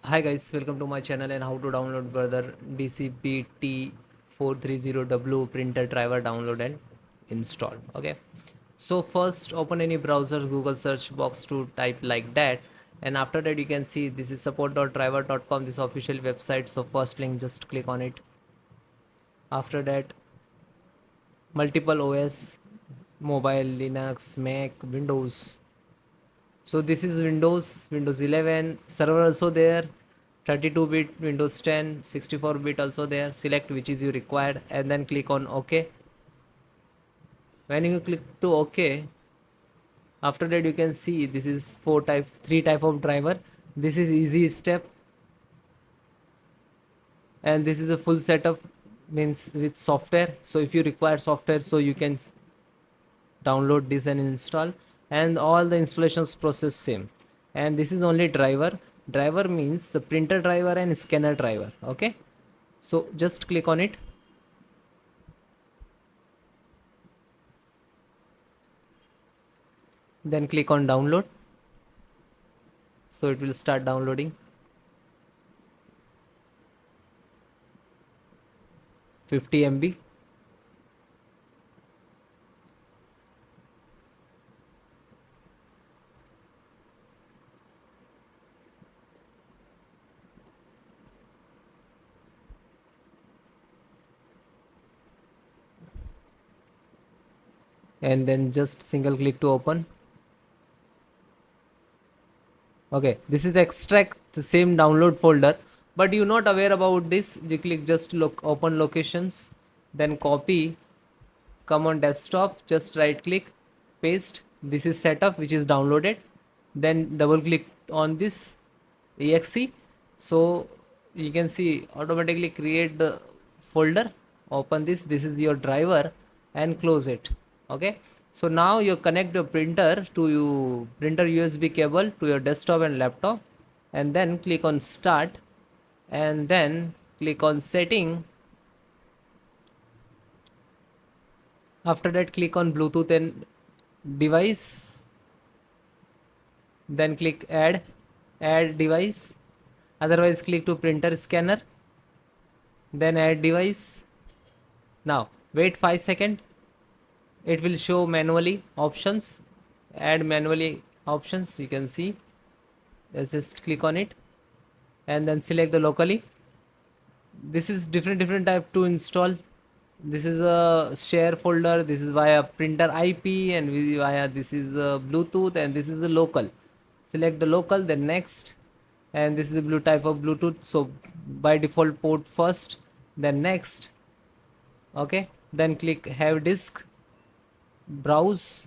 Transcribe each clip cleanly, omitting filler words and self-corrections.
Hi guys, welcome to my channel and how to download brother DCP-T430W printer driver download and install. Okay, so first open any browser, Google search box to type like that, and after that you can see this is support.driver.com, this official website. So first link, just click on it. After that, multiple OS, mobile, Linux, Mac, Windows. So this is Windows 11 server also there, 32-bit Windows 10, 64-bit also there. Select which is you required and then click on OK. When you click to OK, after that you can see this is three type of driver. This is easy step and this is a full setup, means with software. So if you require software, so you can download this and install, and all the installations process same. And this is only driver means the printer driver and scanner driver. Okay, so just click on it, then click on download. So it will start downloading. 50 MB. And then just single click to open. Okay, this is extract the same download folder, but you're not aware about this. You click just look open locations, then copy, come on desktop, just right click, paste. This is setup which is downloaded, then double click on this exe. So you can see automatically create the folder. Open this is your driver and close it. Okay, so now you connect the printer to your printer USB cable to your desktop and laptop, and then click on start, and then click on setting. After that click on Bluetooth and device, then click add device. Otherwise click to printer scanner, then add device. Now wait 5 seconds. It will show manually options. Add manually options. You can see. Let's just click on it and then select the locally. This is different type to install. This is a share folder. This is via printer IP, and via this is Bluetooth, and this is the local. Select the local, then next, and this is the blue type of Bluetooth. So by default port first, then next. Okay, then click have disk, browse,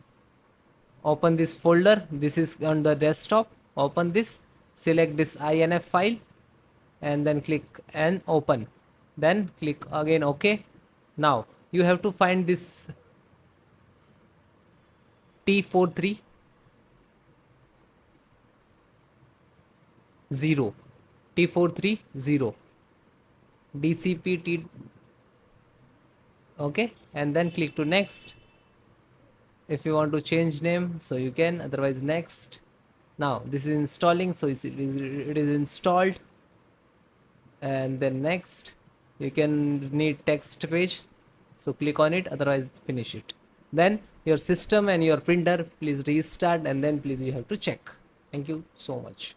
open this folder. This is on the desktop. Open this, select this INF file, and then click and open. Then click again OK. Now you have to find this T430 T430 DCP-T. Okay, and then click to next. If you want to change name, so you can, otherwise next. Now this is installing, so it is installed, and then next. You can need text page, so click on it, otherwise finish it. Then your system and your printer, please restart, and then please you have to check. Thank you so much.